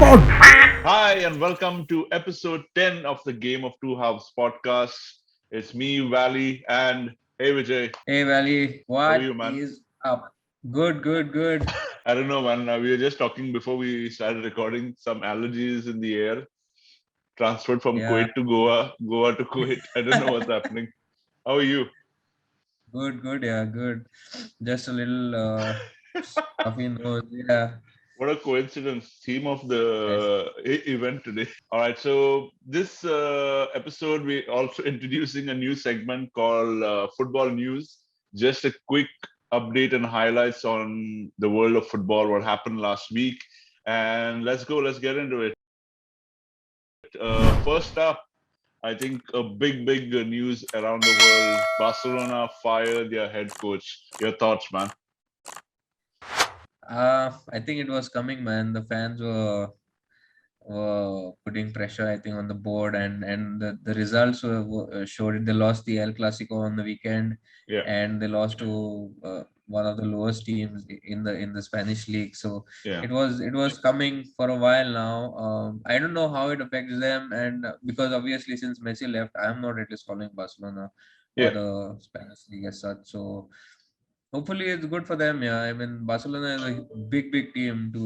Hi, and welcome to episode 10 of the Game of Two Halves podcast. It's me, Valley, and hey, Vijay. Hey Valley, How are what you, man? is up? Good. I don't know, man. We were just talking before we started recording. Some allergies in the air. Transferred from Yeah, Kuwait to Goa, Goa to Kuwait. I don't know what's happening. How are you? good. Just a little stuffy nose. Yeah, What a coincidence. Theme of yes. the event today. All right. So, this episode, we're also introducing a new segment called Football News. Just a quick update and highlights on the world of football, what happened last week. And let's go, let's get into it. First up, I think a big news around the world. Barcelona fired their head coach. Your thoughts, man? I think it was coming, man. The fans were putting pressure, I think, on the board, and the results showed it. They lost the El Clasico on the weekend, Yeah, and they lost to one of the lowest teams in the Spanish league. So yeah, it was coming for a while now. I don't know how it affects them, and because obviously since Messi left, I'm not really following Barcelona or yeah. the Spanish league as such. So hopefully it's good for them. Yeah, I mean Barcelona is a big team to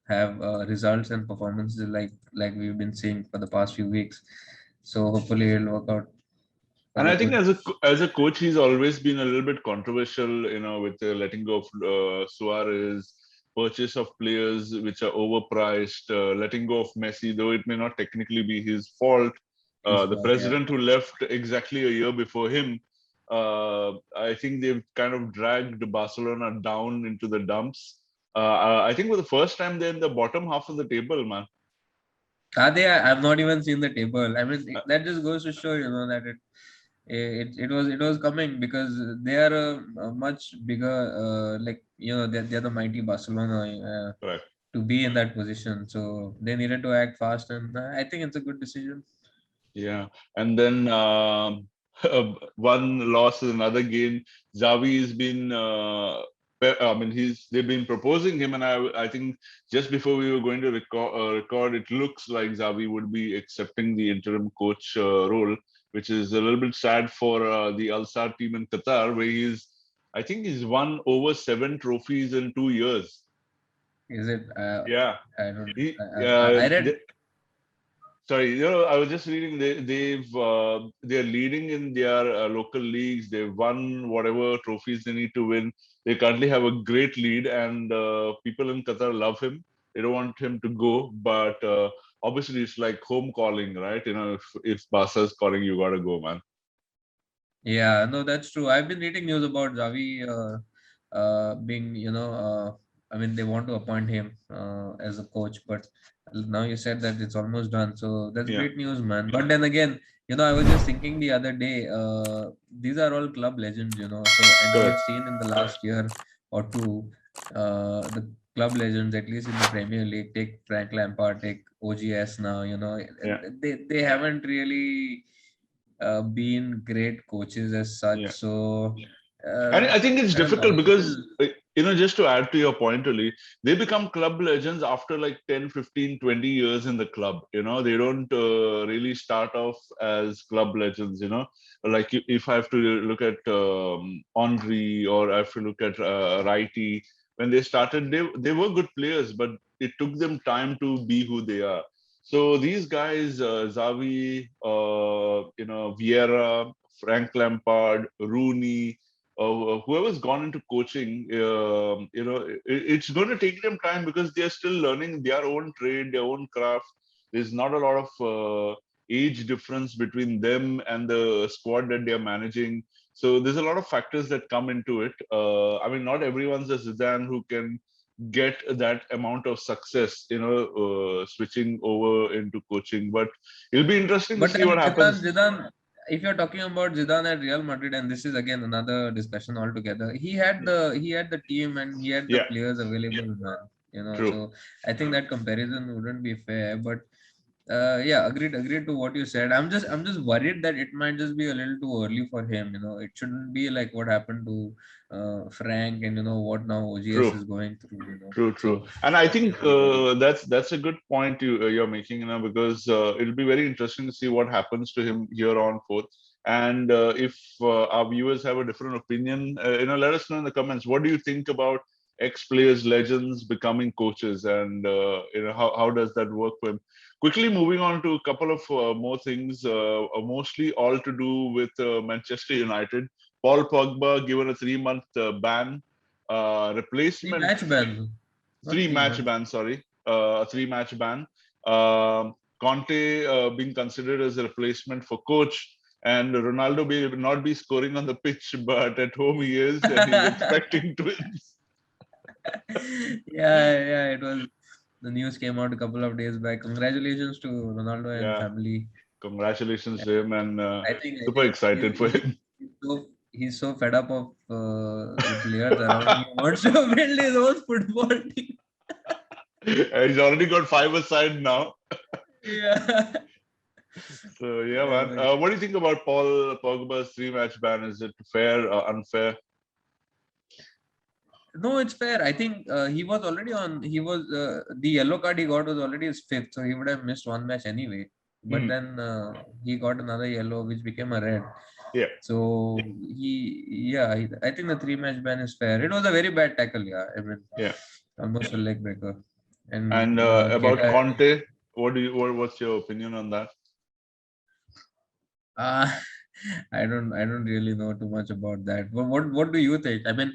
have results and performances like we've been seeing for the past few weeks. So hopefully it'll work out for And the I think good. as a coach, he's always been a little bit controversial, with the letting go of Suarez, purchase of players which are overpriced, letting go of Messi, though it may not technically be his fault. His The fault, yeah. president who left exactly a year before him, I think they've kind of dragged Barcelona down into the dumps. I think for the first time they're in the bottom half of the table, man. Are they? I've not even seen the table. I mean, that just goes to show, that it was coming because they are a much bigger, they're the mighty Barcelona Right. to be in that position. So they needed to act fast, and I think it's a good decision. Yeah, and then one loss is another gain. Xavi has been, I mean, they've been proposing him, and I think just before we were going to record, it looks like Xavi would be accepting the interim coach role, which is a little bit sad for the Al Sadd team in Qatar, where I think he's won over 7 trophies in 2 years. Is it? Yeah, I don't. he, I read. sorry, I was just reading they're leading in their local leagues. They've won whatever trophies they need to win. They currently have a great lead, and people in Qatar love him. They don't want him to go, but obviously it's like home calling, right? If Barca is calling, you gotta go, man. Yeah, no, that's true. I've been reading news about Xavi being, I mean, they want to appoint him as a coach, but now you said that it's almost done. So that's Yeah, great news, man. But then again, I was just thinking the other day, these are all club legends, so, and we correct. have seen in the last year or two, the club legends, at least in the Premier League, take Frank Lampard, take OGS now, Yeah, they haven't really been great coaches as such. yeah. So And I think it's I don't difficult know. It because, will. just to add to your point, Ali, they become club legends after like 10, 15, 20 years in the club. They don't really start off as club legends, Like if I have to look at Henri or I have to look at Righty, when they started, they were good players, but it took them time to be who they are. So these guys, Xavi, Vieira, Frank Lampard, Rooney, whoever's gone into coaching, it's going to take them time because they're still learning their own trade, their own craft. There's not a lot of age difference between them and the squad that they're managing. So there's a lot of factors that come into it. I mean, not everyone's a Zidane who can get that amount of success, switching over into coaching. But it'll be interesting to But see then what happens. Zidane, if you're talking about Zidane at Real Madrid, and this is again another discussion altogether, he had the team and he had the Yeah, players available, man. true. So I think that comparison wouldn't be fair. But Yeah, agreed to what you said. I'm just worried that it might just be a little too early for him. It shouldn't be like what happened to Frank, and what now OGS True. is going through. True. So And I think uh, that's a good point you're making, because it'll be very interesting to see what happens to him here on forth. And if our viewers have a different opinion, let us know in the comments. What do you think about ex-players, legends becoming coaches, and how does that work for him? Quickly moving on to a couple of more things, mostly all to do with Manchester United. Paul Pogba given a 3-month ban. three Replacement match ban, not three three match months. ban, sorry, a 3-match ban. Conte being considered as a replacement for coach, and Ronaldo will not be scoring on the pitch, but at home he is, and he's expecting twins. Yeah, it was. The news came out a couple of days back. Congratulations to Ronaldo and Yeah, family. congratulations to him, and super I think excited for him. he's so fed up of the players around. He wants to build his own football team. He's already got 5 aside now. Yeah. So yeah, Yeah, man. but What do you think about Paul Pogba's 3-match ban? Is it fair or unfair? no, it's fair. I think he was already on. He was the yellow card he got was already his fifth, so he would have missed one match anyway. But Hmm. then he got another yellow, which became a red. Yeah, So I think the 3-match ban is fair. It was a very bad tackle, yeah. I mean, yeah. almost a leg breaker. And And about Keta, Conte, what's your opinion on that? uh, I don't really know too much about that. But what do you think? I mean,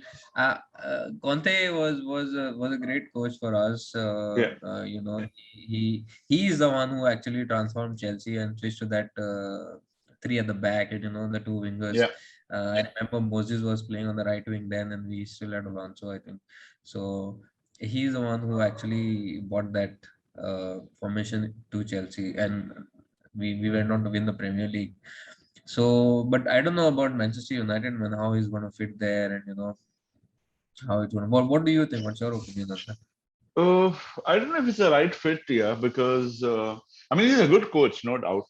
Conte was a great coach for us. Yeah, He is the one who actually transformed Chelsea and switched to that three at the back, and the two wingers. yeah, I remember Moses was playing on the right wing then, and we still had Alonso, I think. So he's the one who actually brought that formation to Chelsea, and we went on to win the Premier League. So, but I don't know about Manchester United, man, how he's going to fit there, and how it's going to. What do you think? What's your opinion on that? Uh, I don't know if it's the right fit, yeah, because I mean he's a good coach, no doubt.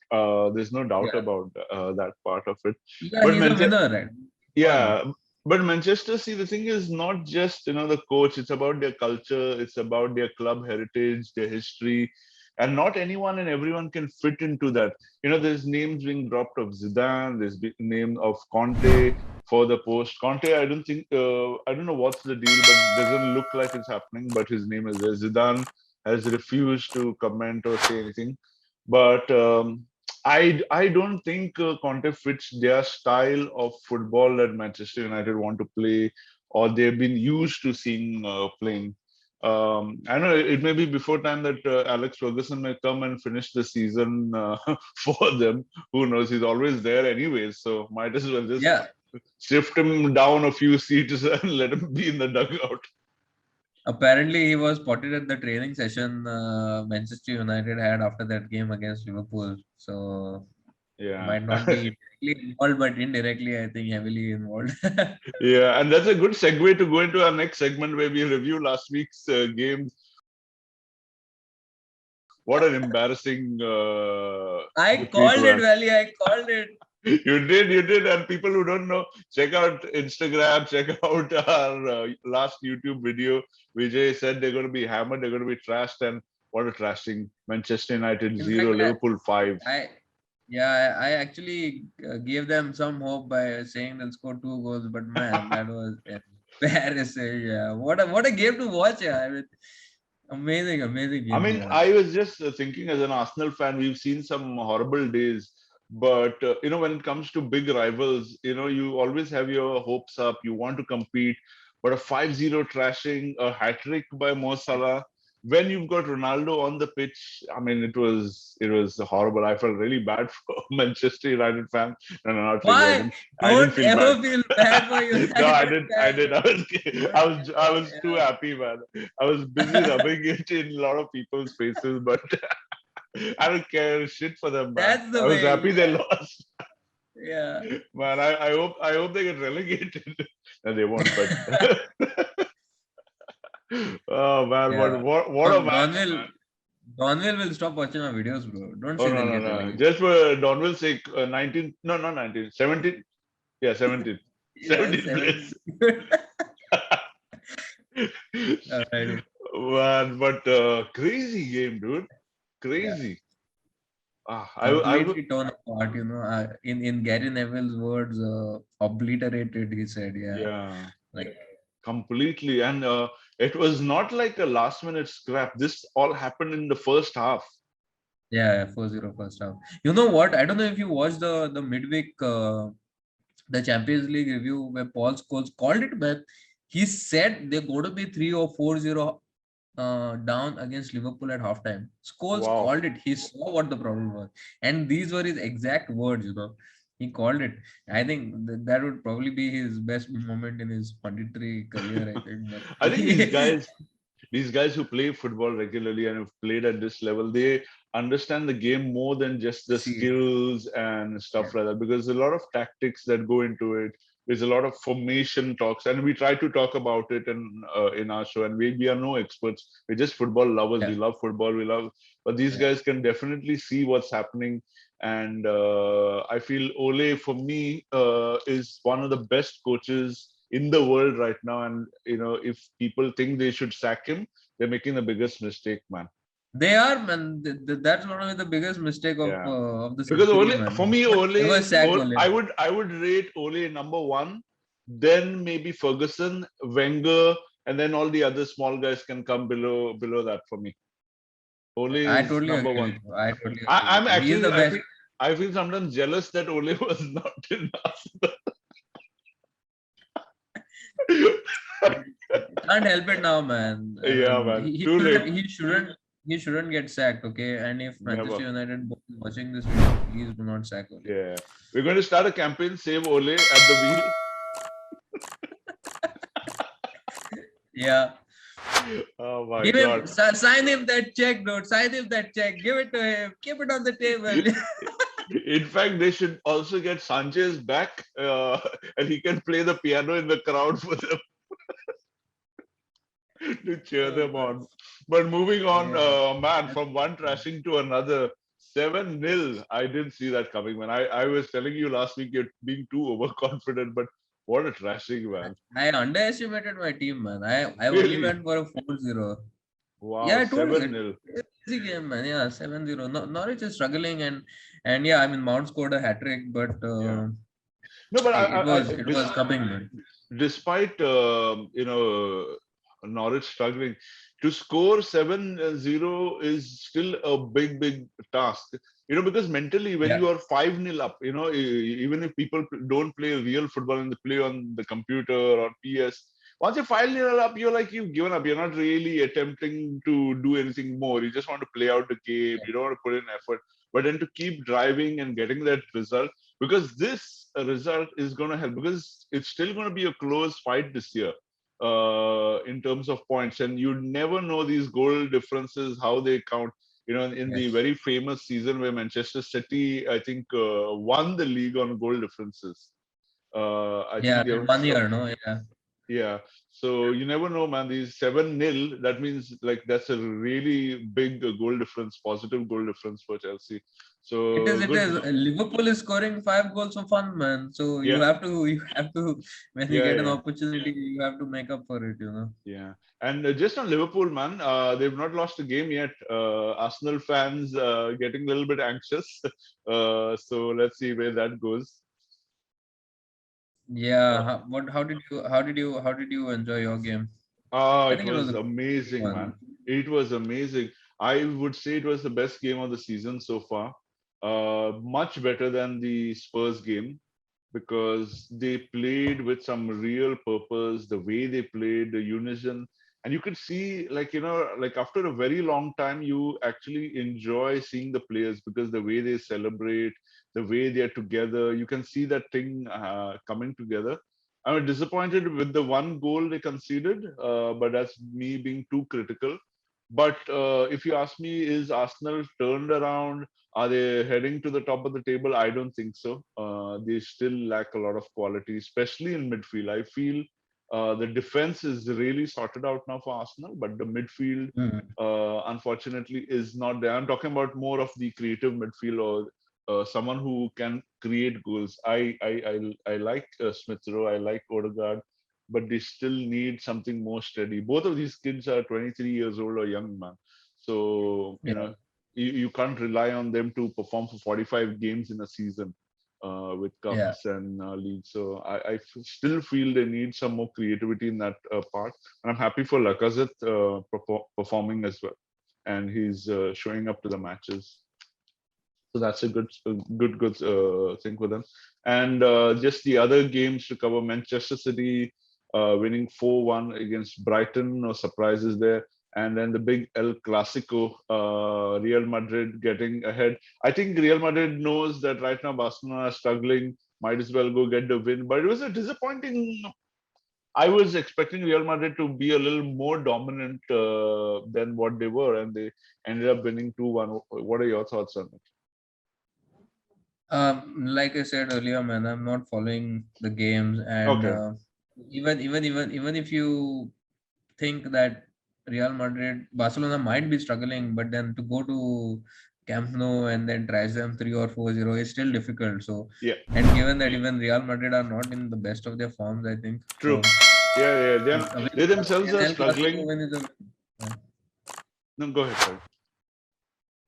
There's no doubt Yeah, about that part of it. yeah, But he's a winner, right? Won. yeah, but Manchester, see, the thing is not just the coach. It's about their culture. It's about their club heritage, their history, and not anyone and everyone can fit into that. There's names being dropped of Zidane. There's name of Conte for the post. Conte, I don't think. I don't know what's the deal, but it doesn't look like it's happening. But his name is there. Zidane has refused to comment or say anything. But I don't think Conte fits their style of football that Manchester United want to play, or they've been used to seeing playing. I know it may be before time that Alex Ferguson may come and finish the season for them. Who knows? He's always there anyways, so might as well just Yeah, shift him down a few seats and let him be in the dugout. apparently he was spotted at the training session Manchester United had after that game against Liverpool. So Yeah. might not be directly involved, but indirectly, I think heavily involved. Yeah, and that's a good segue to go into our next segment where we review last week's games. What an embarrassing I defeat, called it, man. Valley. I called it. You did. And people who don't know, check out Instagram, check out our last YouTube video. Vijay said they're going to be hammered, they're going to be trashed, and what a trashing. Manchester United In 0, fact, Liverpool 5. I yeah, I actually gave them some hope by saying they'll score 2 goals, but man, that was embarrassing. Yeah, what a game to watch. Yeah, I mean, amazing I game to mean, watch. I was just thinking as an Arsenal fan, we've seen some horrible days. But, when it comes to big rivals, you always have your hopes up. You want to compete. But a 5-0 trashing, a hat trick by Mo Salah, when you've got Ronaldo on the pitch, I mean, it was horrible. I felt really bad for Manchester United fans. No, no, not really. Why? I didn't Don't feel bad. ever feel bad for No, I United did. I fans. did. I was. Don't, I was too yeah, happy, man. I was busy rubbing it in a lot of people's faces, but I don't care shit for them, man. that's the I was way. happy they Yeah, lost, yeah. man. I hope they get relegated. No, they won't, but oh man, Yeah. what a One match, one will man. Donville will stop watching our videos, bro. Don't Oh say no they'll no get no! relegated. Just for Donville's sake, 19. No, not 19. 17. Yeah, 17. Yeah, 17th 70. place. Alrighty. Man, but crazy game, dude. Yeah. Crazy. I would. Completely torn apart, in Gary Neville's words, obliterated, he said. Yeah. Yeah, Like, completely. And it was not like a last minute scrap. This all happened in the first half. yeah, 4-0 first half. You know what? I don't know if you watched the midweek the Champions League review where Paul Scholes called it, man. He said they're going to be 3 or 4-0 down against Liverpool at halftime. Scholes Wow. called it. He saw what the problem was. And these were his exact words. He called it. I think that would probably be his best moment in his punditry career, I think. But I think these guys who play football regularly and have played at this level, they understand the game more than just the see it. skills and Yeah. stuff like that. Because there's a lot of tactics that go into it. There's a lot of formation talks, and we try to talk about it in our show. And we are no experts. We're just football lovers. Yeah. We love football. We love, but these Yeah. guys can definitely see what's happening. And I feel Ole for me is one of the best coaches in the world right now. And if people think they should sack him, they're making the biggest mistake, man. They are, man. That's one of the biggest mistake Yeah, of the because century, Ole, for man. me, Never sack Ole. I would rate Ole number one, then maybe Ferguson, Wenger, and then all the other small guys can come below that for me. Ole I is totally number agree one. with you. I totally I, agree with I'm you. He is actually the best. I feel sometimes jealous that Ole was not in Arsenal. Can't help it now, man. I Yeah, mean, man. he Too late. shouldn't. He shouldn't get sacked. Okay, and if Never. Manchester United board is watching this video, please do not sack Ole. Yeah. We're going to start a campaign, Save Ole at the wheel. Yeah, Oh my give him, God. sign him that check, dude. Sign him that check. Give it to him. Keep it on the table. In fact, they should also get Sanchez back, and he can play the piano in the crowd for them to cheer Oh them man. on. But moving on, Yeah. man, That's from one trashing to another, 7-0. I didn't see that coming, man. I was telling you last week you're being too overconfident, but what a trashing, man. I underestimated my team, man. I only Really? went for a 4-0. Yeah, Wow, I told you 7-0. it's easy game, man. Yeah, 7-0. No, Norwich is struggling, and yeah, I mean Mount scored a hat trick, but Yeah. No, but it was it this was coming, man. despite Norwich struggling, to score 7-0 is still a big task. Because mentally, when Yeah, you are 5-0 up, even if people don't play real football and they play on the computer or PS, once you're 5-0 up, you're like you've given up. You're not really attempting to do anything more. You just want to play out the game. yeah, You don't want to put in effort. But then to keep driving and getting that result, because this result is going to help, because it's still going to be a close fight this year in terms of points, and you never know these goal differences how they count. In the yes, very famous season where Manchester City, I think, won the league on goal differences. I yeah. think they That were 1 year, no, yeah. yeah. So you never know, man. These 7-0, that means like that's a really big goal difference, positive goal difference for Chelsea. It is. So It good. is. Liverpool is scoring 5 goals for fun, man. So you Yeah. have to. You have to. When you Yeah. get an Yeah. opportunity, you have to make up for it. Yeah, and just on Liverpool, man, they've not lost a game yet. Arsenal fans getting a little bit anxious, so let's see where that goes. Yeah. Uh, How did you enjoy your game? I it think it was was a good amazing, man. one. It was amazing. I would say it was the best game of the season so far. Much better than the Spurs game, because they played with some real purpose, the way they played, the unison. And you could see, like, like after a very long time, you actually enjoy seeing the players, because the way they celebrate, the way they're together, you can see that thing coming together. I'm disappointed with the one goal they conceded, but that's me being too critical. But if you ask me, is Arsenal turned around? Are they heading to the top of the table? I don't think so. They still lack a lot of quality, especially in midfield. I feel The defense is really sorted out now for Arsenal, but the midfield, Mm. unfortunately, is not there. I'm talking about more of the creative midfield, or someone who can create goals. I like Smith Rowe, I like Odegaard, but they still need something more steady. Both of these kids are 23 years old or young, man. So, Yeah, you can't rely on them to perform for 45 games in a season with yeah. cups and leagues. So still feel they need some more creativity in that part. And I'm happy for Lacazette performing as well. And he's showing up to the matches. So that's a good thing for them. And just the other games to cover: Manchester City winning 4-1 against Brighton. No surprises there. And then the big El Clasico, Real Madrid getting ahead. I think Real Madrid knows that right now Barcelona are struggling. Might as well go get the win. But it was a disappointing. I was expecting Real Madrid to be a little more dominant than what they were, and they ended up winning 2-1. What are your thoughts on it? Like I said earlier, man, I'm not following the games, and Okay. even if you think that Real Madrid, Barcelona might be struggling, but then to go to Camp Nou and then trash them 3 or 4-0 is still difficult. So, Yeah. and given that even Real Madrid are not in the best of their forms, I think True. Yeah. a win, They themselves an are El Clasico struggling. win is a win. Yeah. No, go ahead. Sorry.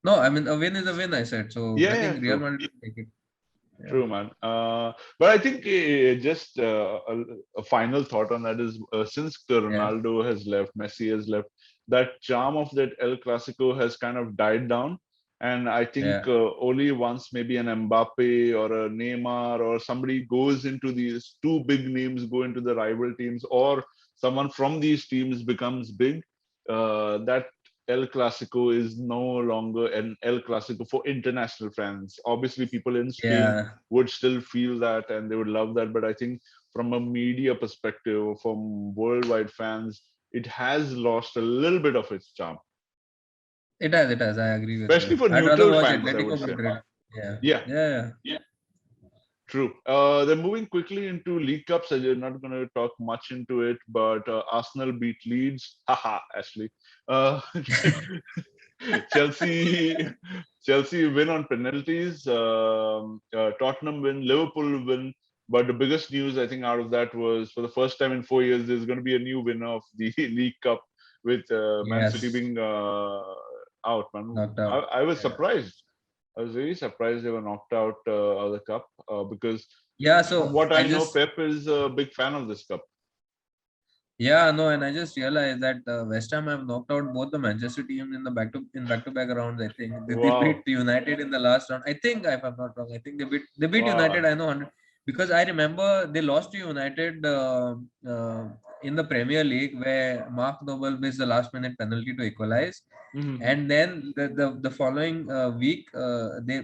No, I mean a win is a win. I said so. I Yeah. think Real True. Madrid will take it. Yeah, True, man. But I think just a final thought on that is since yeah, Ronaldo has left, Messi has left, that charm of that El Clasico has kind of died down. And I think yeah. only once maybe an Mbappe or a Neymar or somebody goes into these two big names, go into the rival teams, or someone from these teams becomes big, that El Clasico is no longer an El Clasico for international fans. Obviously, people in Spain Yeah, would still feel that and they would love that. But I think from a media perspective, from worldwide fans, it has lost a little bit of its charm, it has. It has. I agree with especially you. for I'd rather neutral watch fans, I would Atletico say. Madrid. Yeah, Yeah, yeah, true. Then moving quickly into League Cups, I'm not going to talk much into it, but Arsenal beat Leeds. Haha, Ashley. Uh, Chelsea, Chelsea win on penalties. Tottenham win. Liverpool win. But the biggest news I think out of that was for the first time in 4 years, there's going to be a new winner of the League Cup with Man City yes. being out. Man, Knocked out. I was Yeah. surprised. I was really surprised they were knocked out of the cup because Yeah. from So what I I know, just Pep is a big fan of this cup. Yeah, no, and I just realized that West Ham have knocked out both the Manchester teams in the back to back rounds. I think they beat Wow, United in the last round. I think, if I'm not wrong, I think they beat United. wow, I know 100 because I remember they lost to United in the Premier League where Mark Noble missed the last minute penalty to equalize, Mhm. and then the following week they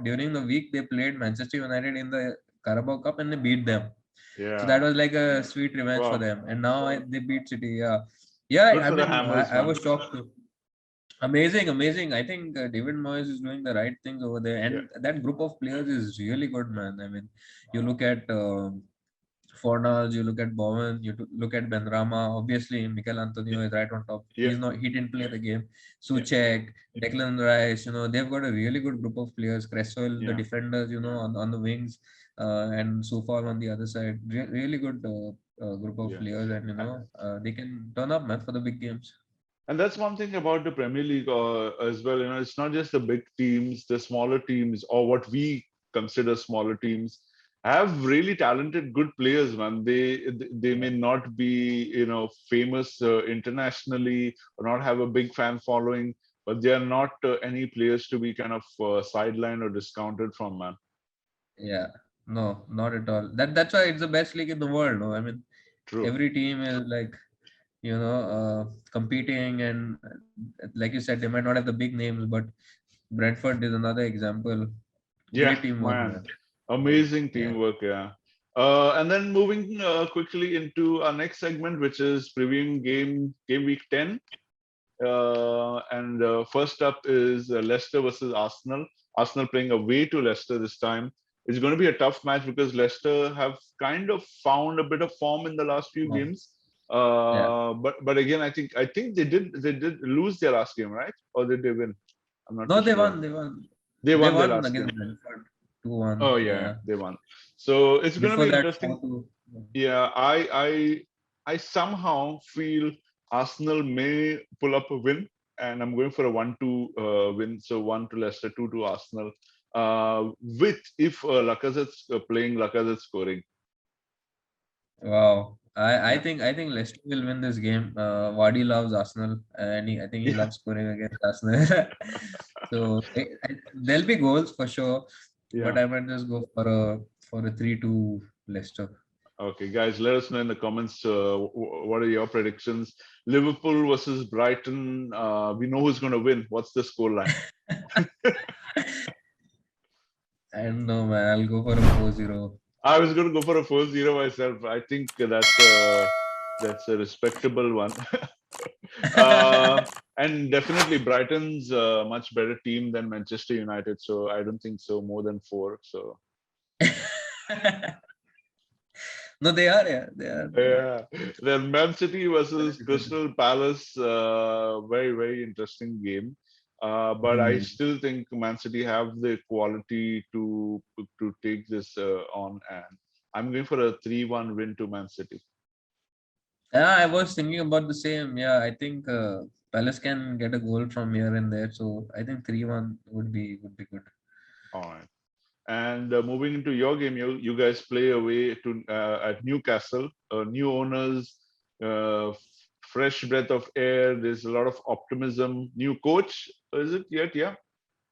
during the week they played Manchester United in the Carabao Cup and they beat them. So that Yeah, was like a sweet revenge for wow. them. And now they beat City. Yeah, yeah. Good I for the mean, Hammers, I man. was shocked too. Amazing, amazing. I think David Moyes is doing the right things over there, Yeah, and that group of players is really good, man. I mean, you look at Fornals, you look at Bowen, look at Benrahma. Obviously, Mikel yeah, Antonio is right on top. yeah. He didn't play the game. Yeah. Suchek, Declan Rice, they've got a really good group of players. Cresswell, the Yeah, defenders, on the wings, and Sufal on the other side. Really good group of yeah. players, and they can turn up, man, for the big games. And that's one thing about the Premier League as well. It's not just the big teams, the smaller teams, or what we consider smaller teams, have really talented, good players, man. They may not be, famous internationally or not have a big fan following, but they are not any players to be kind of sidelined or discounted from, man. Yeah, no, not at all. That's why it's the best league in the world. No, I mean, True. every team is like competing, and like you said, they might not have the big names, but Brentford is another example. Yeah, Great teamwork, man. man. Amazing Yeah, teamwork, yeah. And then moving quickly into our next segment, which is previewing game week 10. And first up is Leicester versus Arsenal. Arsenal playing away to Leicester this time. It's going to be a tough match because Leicester have kind of found a bit of form in the last few Oh, games. yeah. But again, I think they did lose their last game, right? Or did they win? I'm not No, too they sure. won. They won. They They won their won last against game. Brentford 2-1. Oh yeah, Yeah. they won. So it's going to Before be that, interesting. 4-2. Yeah, I somehow feel Arsenal may pull up a win, and I'm going for a 1-2 win. So 1 to Leicester, 2 to Arsenal. With if Lacazette's playing, Lacazette scoring. Wow. I Yeah, think I think Leicester will win this game. Vardy loves Arsenal, and I think he yeah, loves scoring against Arsenal. So there'll be goals for sure, but yeah. I might just go for a 3-2 Leicester. Okay, guys, let us know in the comments what are your predictions. Liverpool versus Brighton. We know who's going to win. What's the score line? I don't know, man. I'll go for a 4-0. I was going to go for a 4-0 myself. I think that's a respectable one. And definitely Brighton's a much better team than Manchester United, so I don't think so more than four. So No, they are, yeah. They are. yeah, then Man City versus Very good. Crystal Palace, very very interesting game. But I Hmm. still think Man City have the quality to take this on, and I'm going for a 3-1 win to Man City. Yeah, I was thinking about the same. Yeah, I think Palace can get a goal from here and there. So I think 3-1 would be good. All right. And moving into your game, you guys play away to at Newcastle. New owners, uh, fresh breath of air. There's a lot of optimism. New coach, is it yet? Yeah.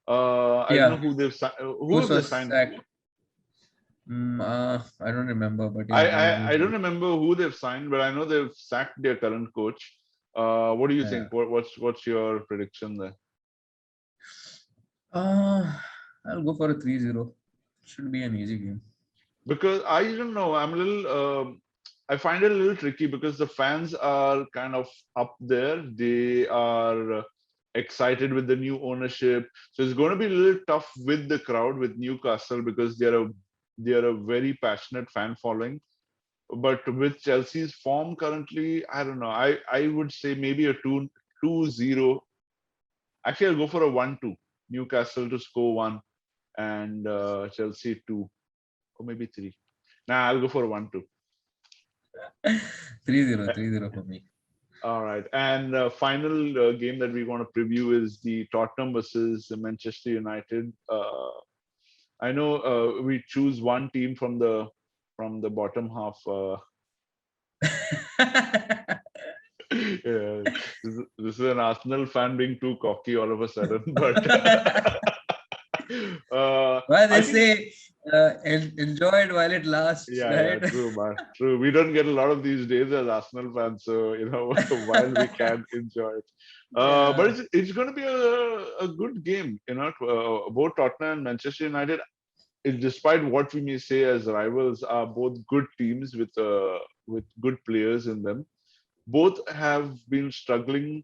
I don't know Yeah, who who have Goose they was signed? sacked. I don't remember, but I, yeah, I who's I don't remember who they've signed, but I know they've sacked their current coach. What do you yeah. think? What's your prediction there? Uh, I'll go for a 3-0. Should be an easy game. Because I don't know, I'm a little I find it a little tricky because the fans are kind of up there. They are excited with the new ownership, so it's going to be a little tough with the crowd with Newcastle because they are a very passionate fan following. But with Chelsea's form currently, I don't know, I would say maybe a 2-0. Actually, I'll go for a 1-2. Newcastle to score one and Chelsea two or maybe three. Nah, I'll go for a 1-2. 3-0, 3-0 for me. All right. And final game that we want to preview is the Tottenham versus Manchester United. I know we choose one team from the bottom half. Yeah, this is an Arsenal fan being too cocky all of a sudden, but Well, they I think say enjoy it while it lasts, yeah, yeah, right? true, man, true. We don't get a lot of these days as Arsenal fans, so while we can enjoy it. But Yeah. it's going to be a good game, both Tottenham and Manchester United, despite what we may say as rivals, are both good teams with good players in them. Both have been struggling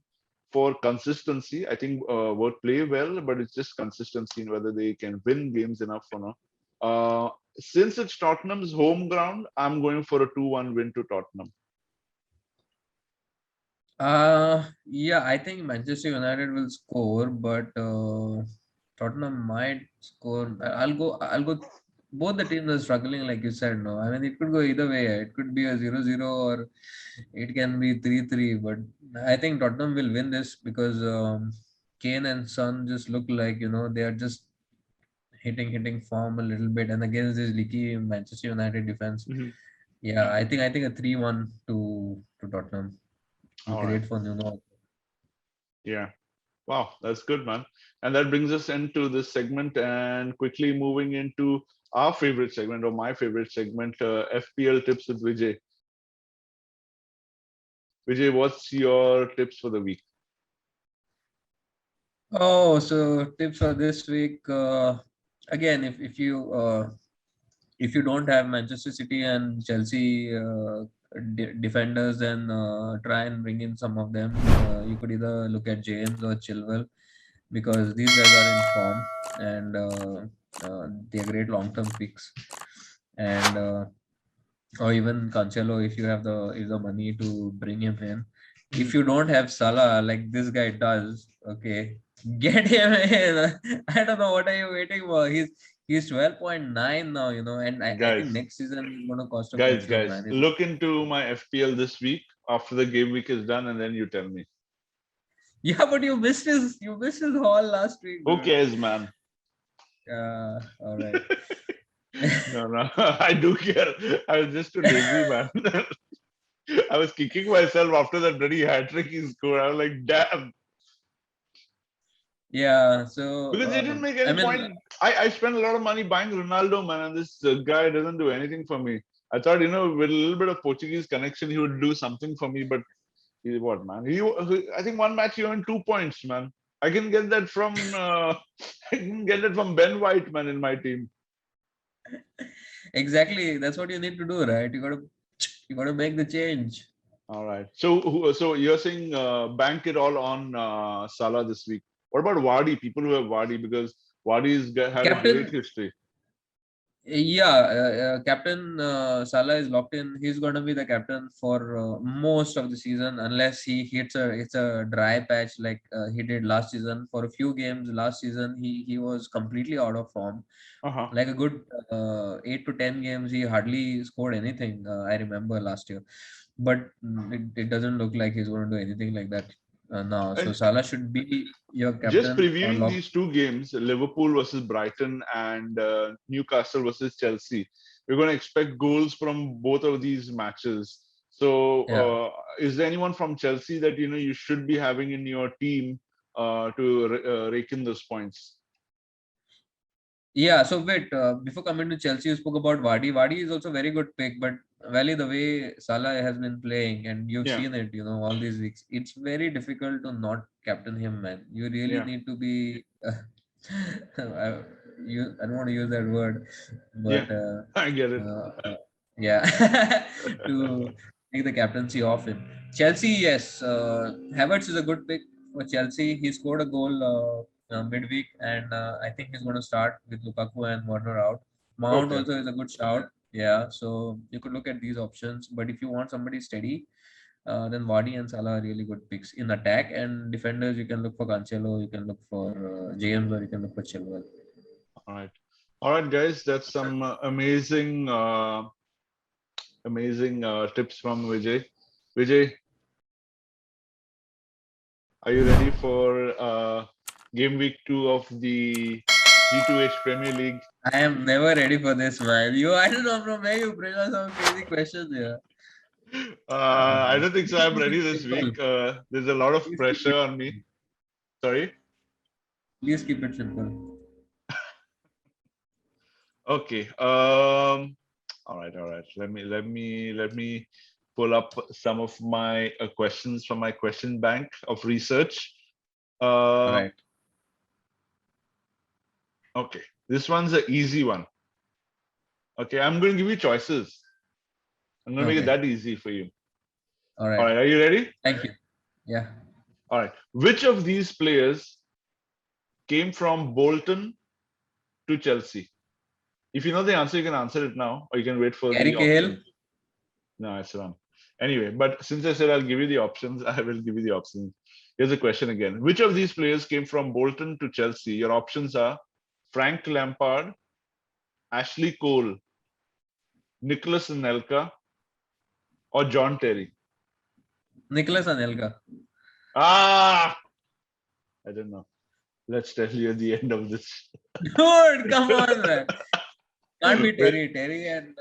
for consistency. I think both play well, but it's just consistency in whether they can win games enough or not. Since it's Tottenham's home ground, I'm going for a 2-1 win to Tottenham. Yeah, I think Manchester United will score, but Tottenham might score. I'll go. Both the teams are struggling, like you said. No, I mean it could go either way. It could be a 0-0 or it can be 3-3. But I think Tottenham will win this because Kane and Son just look like they are just hitting form a little bit, and against this leaky Manchester United defense. Mhm. Yeah, I think a 3-1 to Tottenham. Be All right. great for Nuno. Yeah. Wow, that's good, man. And that brings us into this segment and quickly moving into our favorite segment or my favorite segment, FPL tips with Vijay. Vijay, what's your tips for the week? Oh, so tips for this week. Again, if you don't have Manchester City and Chelsea defenders, then try and bring in some of them. You could either look at James or Chilwell because these guys are in form, and They're great long-term picks, and or even Cancelo if you have the money to bring him in. If you don't have Salah like this guy does, okay, get him in. I don't know what are you waiting for. He's 12.9 now, and I think Guys, next season he's gonna cost a guys, fortune, guys, man. look into my FPL this week after the game week is done, and then you tell me. Yeah, but you missed his haul last week, Who dude. cares, man? All right. No, no, I do care. I was just too lazy, man. I was kicking myself after that bloody hat trick he scored. I was like, damn. Yeah, so Because they didn't make I any mean, point. I spent a lot of money buying Ronaldo, man, and this guy doesn't do anything for me. I thought, with a little bit of Portuguese connection, he would do something for me, but what, man? I think one match he earned 2 points, man. I can get that from I can get it from Ben White, man, in my team. exactly, that's what you need to do, right? You gotta make the change. All right. So you're saying bank it all on Salah this week. What about Vardy? People who have Vardy, because Vardy's had a great Captain, history. yeah, Captain Salah is locked in. He's going to be the captain for most of the season, unless he hits a dry patch like he did last season. For a few games last season, he was completely out of form. Uh-huh. Like a good 8 to 10 games, he hardly scored anything. I remember last year, but it doesn't look like he's going to do anything like that now. So And Salah should be your just captain or previewing lock. these two games, Liverpool versus Brighton and Newcastle versus Chelsea, we're going to expect goals from both of these matches. So, Yeah. is there anyone from Chelsea that you should be having in your team to rake in those points? Yeah, so wait, before coming to Chelsea, you spoke about Vardy. Vardy is also a very good pick, but Valley, the way Salah has been playing, and you've Yeah, seen it, all these weeks, it's very difficult to not captain him, man. You really yeah, need to be, I don't want to use that word, yeah. but I get it. yeah, to take the captaincy off him. Chelsea, yes, Havertz is a good pick for Chelsea. He scored a goal. Midweek, and I think he's going to start with Lukaku and Werner out. Mount Okay. also is a good shout. Yeah, so you could look at these options. But if you want somebody steady, then Vardy and Salah are really good picks in attack, and defenders you can look for Cancelo, you can look for James, or you can look for Chilwell. All right. All right, guys. That's some amazing tips from Vijay. Vijay, are you ready for game week 2 of the G2H Premier League? I am never ready for this, man. I don't know from where you bring us some crazy questions here. I don't think so. I'm ready this Simple. week. There's a lot of Please keep pressure it. on me. Sorry. Please keep it simple. Okay. All right. All right. Let me pull up some of my questions from my question bank of research. All Uh, right. okay. This one's an easy one. Okay. I'm going to give you choices. I'm going to make it Okay. that easy for you. All All right. right. Are you ready? Thank you. Yeah. All right. Which of these players came from Bolton to Chelsea? If you know the answer, you can answer it now, or you can wait for Gary the Cahill. options. No, it's wrong. Anyway, but since I said I'll give you the options, I will give you the options. Here's the question again. Which of these players came from Bolton to Chelsea? Your options are Frank Lampard, Ashley Cole, Nicholas Anelka, or John Terry. Nicholas Anelka. Ah, I don't know. Let's tell you at the end of this. Dude, come on, man. Can't be Wait, Terry. Terry and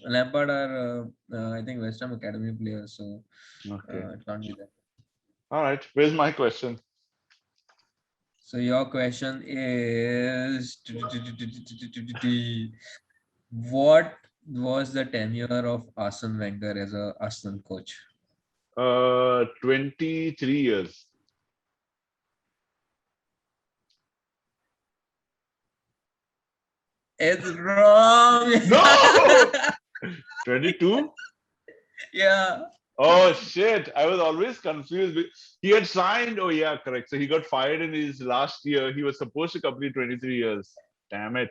Lampard are, I think, West Ham Academy players, so okay. it can't be that. All right. Where's my question? So your question is, what was the tenure of Arsene Wenger as a Arsenal coach? 23 years. It's wrong. No! 22? Yeah. Oh shit! I was always confused. He had signed. Oh yeah, correct. So he got fired in his last year. He was supposed to complete 23 years. Damn it!